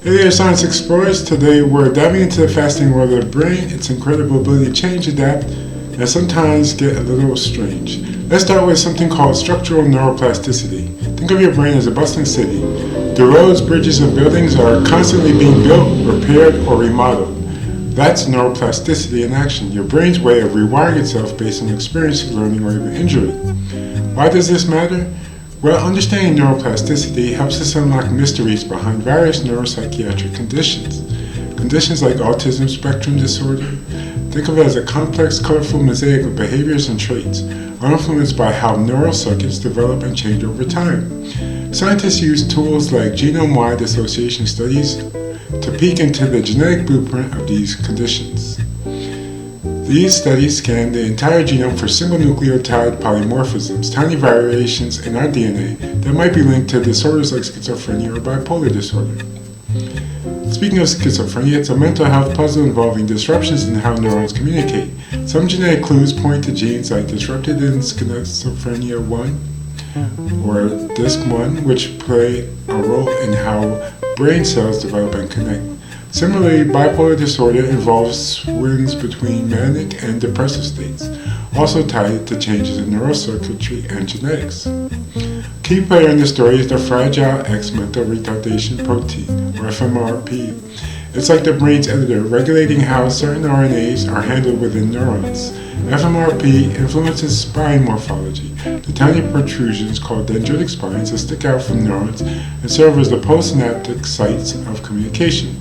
Hey there, Science Explorers. Today we're diving into the fascinating world of the brain, its incredible ability to change, adapt, and sometimes get a little strange. Let's start with something called structural neuroplasticity. Think of your brain as a bustling city. The roads, bridges, and buildings are constantly being built, repaired, or remodeled. That's neuroplasticity in action, your brain's way of rewiring itself based on experiences, learning, or even injury. Why does this matter? Well, understanding neuroplasticity helps us unlock mysteries behind various neuropsychiatric conditions. Conditions like autism spectrum disorder, think of it as a complex, colorful mosaic of behaviors and traits, are influenced by how neural circuits develop and change over time. Scientists use tools like genome-wide association studies to peek into the genetic blueprint of these conditions. These studies scan the entire genome for single nucleotide polymorphisms, tiny variations in our DNA that might be linked to disorders like schizophrenia or bipolar disorder. Speaking of schizophrenia, it's a mental health puzzle involving disruptions in how neurons communicate. Some genetic clues point to genes like disrupted in schizophrenia 1 or DISC1, which play a role in how brain cells develop and connect. Similarly, bipolar disorder involves swings between manic and depressive states, also tied to changes in neural circuitry and genetics. Key player in the story is the Fragile X mental retardation protein, or FMRP. It's like the brain's editor, regulating how certain RNAs are handled within neurons. FMRP influences spine morphology, the tiny protrusions called dendritic spines that stick out from neurons and serve as the postsynaptic sites of communication.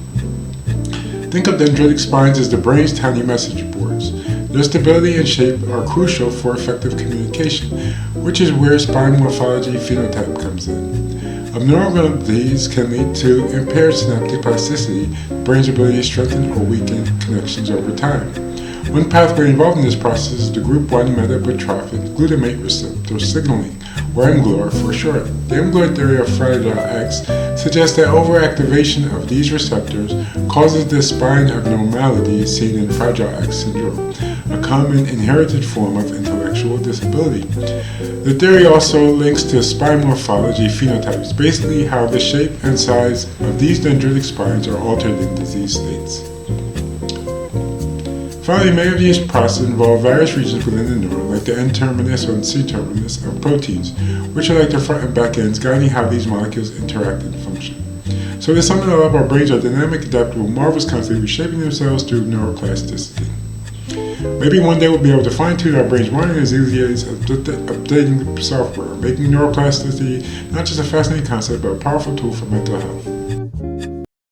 Think of dendritic spines as the brain's tiny message boards. Their stability and shape are crucial for effective communication, which is where spine morphology phenotype comes in. Abnormalities can lead to impaired synaptic plasticity, the brain's ability to strengthen or weaken connections over time. One pathway involved in this process is the group 1 metabotrophic glutamate receptor signaling, or mGlur for short. The mGlur theory of Fragile X suggests that overactivation of these receptors causes the spine abnormalities seen in Fragile X syndrome, a common inherited form of intellectual disability. The theory also links to spine morphology phenotypes, basically how the shape and size of these dendritic spines are altered in disease states. Finally, many of these processes involve various regions within the neuron, like the N-terminus or C-terminus of proteins, which are like the front and back ends, guiding how these molecules interact and function. So to sum it all up, our brains are dynamic, adaptable, marvelous, constantly reshaping themselves through neuroplasticity. Maybe one day we'll be able to fine-tune our brains wiring as easily as updating the software, making neuroplasticity not just a fascinating concept, but a powerful tool for mental health.